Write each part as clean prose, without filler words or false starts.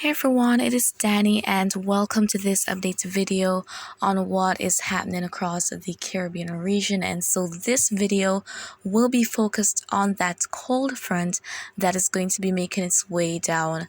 Hey everyone, it is Danny and welcome to this update video on what is happening across the Caribbean region. And so this video will be focused on that cold front that is going to be making its way down,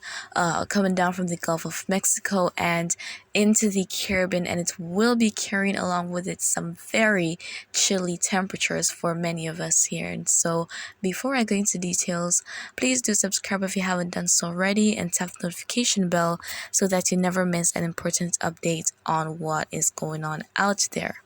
coming down from the Gulf of Mexico and into the Caribbean, and it will be carrying along with it some very chilly temperatures for many of us here. And so before I go into details, please do subscribe if you haven't done so already and tap the notification bell so that you never miss an important update on what is going on out there.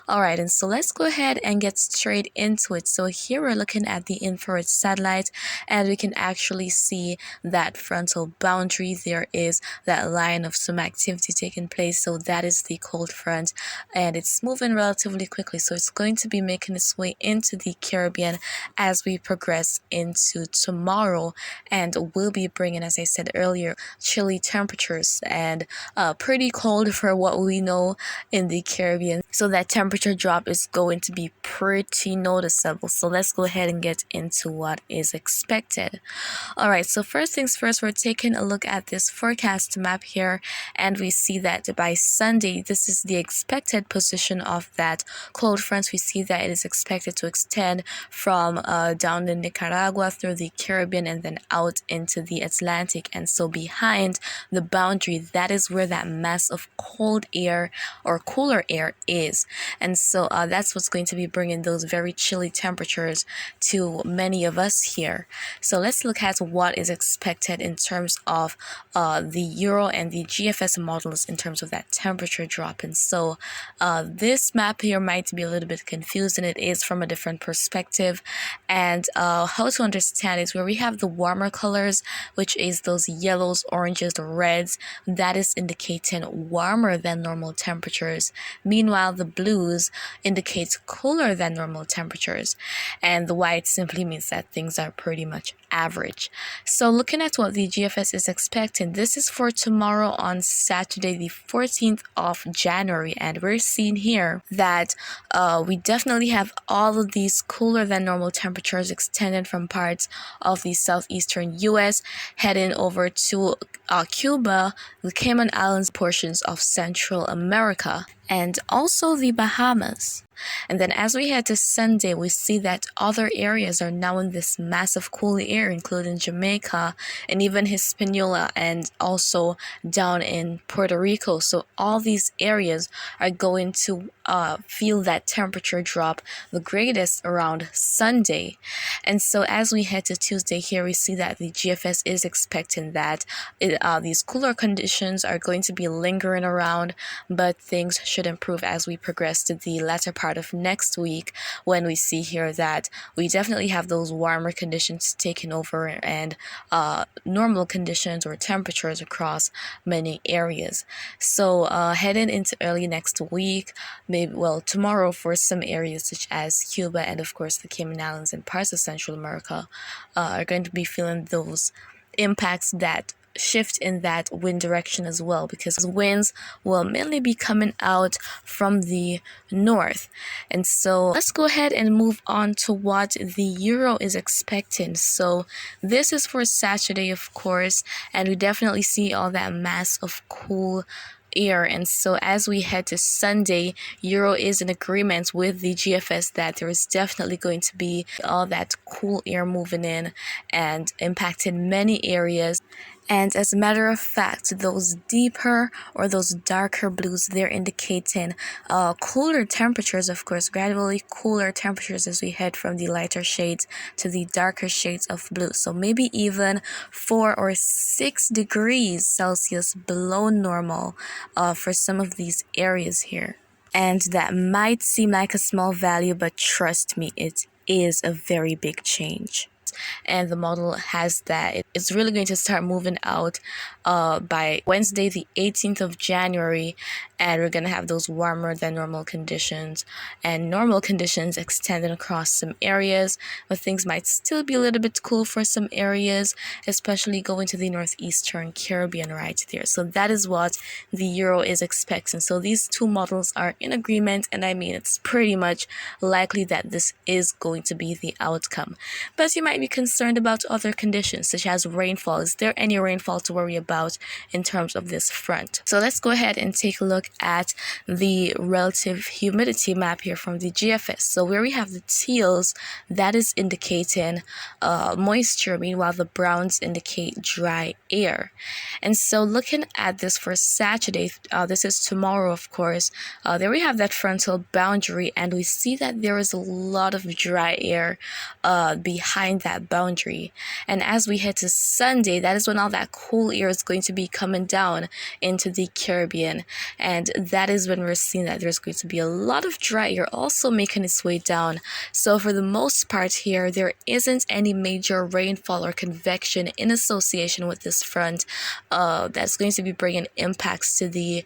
Alright, and so let's go ahead and get straight into it. So here we're looking at the infrared satellite and we can actually see that frontal boundary. There is that line of some activity taking place. So that is the cold front and it's moving relatively quickly. So it's going to be making its way into the Caribbean as we progress into tomorrow, and will be bringing, as I said earlier, chilly temperatures and pretty cold for what we know in the Caribbean. So that temperature drop is going to be pretty noticeable. So let's go ahead and get into what is expected. Alright, so first things first, we're taking a look at this forecast map here, and we see that by Sunday, this is the expected position of that cold front. We see that it is expected to extend from down in Nicaragua through the Caribbean and then out into the Atlantic. And so behind the boundary, that is where that mass of cold air or cooler air is. And so that's what's going to be bringing those very chilly temperatures to many of us here. So let's look at what is expected in terms of the Euro and the GFS models in terms of that temperature drop. And so this map here might be a little bit confusing. It is from a different perspective, and how to understand is where we have the warmer colors, which is those yellows, oranges, reds, that is indicating warmer than normal temperatures. Meanwhile, the blues indicates cooler than normal temperatures, and the white simply means that things are pretty much average. So looking at what the GFS is expecting, this is for tomorrow on Saturday the 14th of January, and we're seeing here that we definitely have all of these cooler than normal temperatures extending from parts of the southeastern US heading over to Cuba, the Cayman Islands, portions of Central America, and also the Bahamas. And then as we head to Sunday, we see that other areas are now in this massive cool air, including Jamaica and even Hispaniola and also down in Puerto Rico. So all these areas are going to feel that temperature drop the greatest around Sunday. And so as we head to Tuesday here, we see that the GFS is expecting that these cooler conditions are going to be lingering around, but things should improve as we progress to the latter part of next week, when we see here that we definitely have those warmer conditions taking over and normal conditions or temperatures across many areas. So heading into early next week, maybe tomorrow for some areas such as Cuba and of course the Cayman Islands and parts of Central America are going to be feeling those impacts that shift in that wind direction as well, because winds will mainly be coming out from the north. And so let's go ahead and move on to what the Euro is expecting. So this is for Saturday, of course, and we definitely see all that mass of cool air. And so as we head to Sunday, Euro is in agreement with the GFS that there is definitely going to be all that cool air moving in and impacting many areas. And as a matter of fact, those deeper or those darker blues, they're indicating cooler temperatures, of course, gradually cooler temperatures as we head from the lighter shades to the darker shades of blue. So maybe even 4 or 6 degrees Celsius below normal for some of these areas here. And that might seem like a small value, but trust me, it is a very big change. And the model has that it's really going to start moving out by Wednesday the 18th of January, and we're going to have those warmer than normal conditions and normal conditions extending across some areas, but things might still be a little bit cool for some areas, especially going to the northeastern Caribbean right there. So that is what the Euro is expecting. So these two models are in agreement, and I mean it's pretty much likely that this is going to be the outcome. But you might might be concerned about other conditions such as rainfall. Is there any rainfall to worry about in terms of this front? So let's go ahead and take a look at the relative humidity map here from the GFS. So where we have the teals, that is indicating moisture, meanwhile the browns indicate dry air. And so looking at this for Saturday, this is tomorrow, of course, there we have that frontal boundary, and we see that there is a lot of dry air behind that boundary. And as we head to Sunday, that is when all that cool air is going to be coming down into the Caribbean, and that is when we're seeing that there's going to be a lot of dry air also making its way down. So for the most part here, there isn't any major rainfall or convection in association with this front that's going to be bringing impacts to the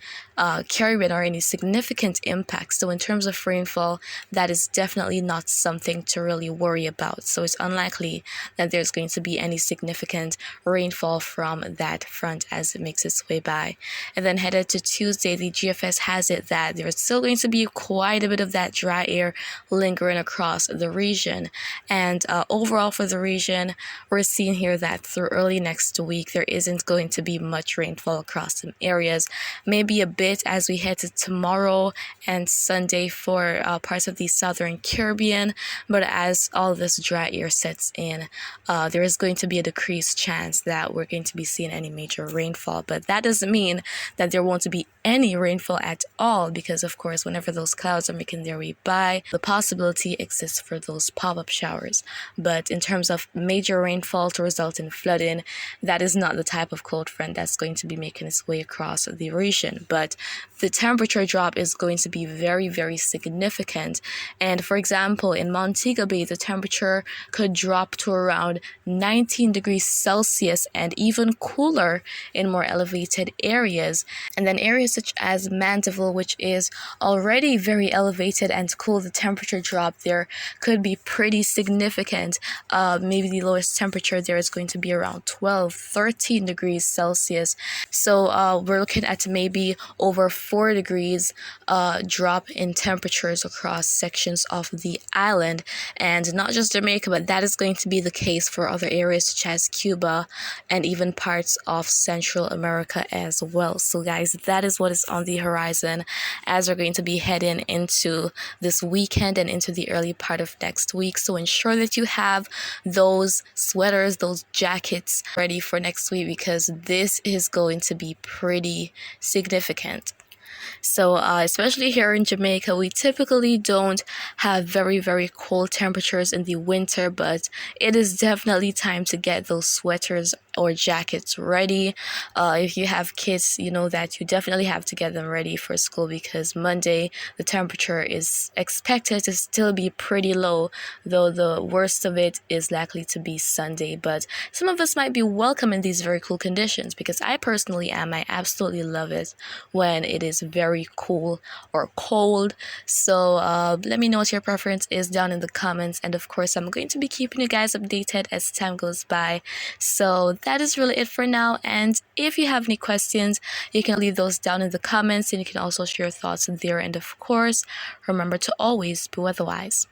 Caribbean, or any significant impacts. So in terms of rainfall, that is definitely not something to really worry about. So it's unlikely that there's going to be any significant rainfall from that front as it makes its way by. And then headed to Tuesday, the GFS has it that there's still going to be quite a bit of that dry air lingering across the region. And overall for the region, we're seeing here that through early next week, there isn't going to be much rainfall across some areas. Maybe a bit as we head to tomorrow and Sunday for parts of the southern Caribbean, but as all this dry air sets in, there is going to be a decreased chance that we're going to be seeing any major rainfall. But that doesn't mean that there won't be any rainfall at all, because of course whenever those clouds are making their way by, the possibility exists for those pop-up showers. But in terms of major rainfall to result in flooding, that is not the type of cold front that's going to be making its way across the region. But the temperature drop is going to be very, very significant. And for example, in Montego Bay, the temperature could drop to around 19 degrees Celsius and even cooler in more elevated areas. And then areas such as Mandeville, which is already very elevated and cool, the temperature drop there could be pretty significant. Maybe the lowest temperature there is going to be around 12-13 degrees Celsius. So we're looking at maybe over 4 degrees drop in temperatures across sections of the island. And not just Jamaica, but that is going to be the case for other areas such as Cuba and even parts of Central America as well. So guys, that is what is on the horizon as we're going to be heading into this weekend and into the early part of next week. So ensure that you have those sweaters, those jackets ready for next week, because this is going to be pretty significant. So especially here in Jamaica, we typically don't have very, very cold temperatures in the winter, but it is definitely time to get those sweaters or jackets ready. If you have kids, you know that you definitely have to get them ready for school, because Monday the temperature is expected to still be pretty low, though the worst of it is likely to be Sunday. But some of us might be welcome in these very cool conditions, because I personally am. I absolutely love it when it is very cool or cold. So let me know what your preference is down in the comments, and of course I'm going to be keeping you guys updated as time goes by. So that is really it for now, and if you have any questions, you can leave those down in the comments, and you can also share your thoughts there. And of course, remember to always be weatherwise.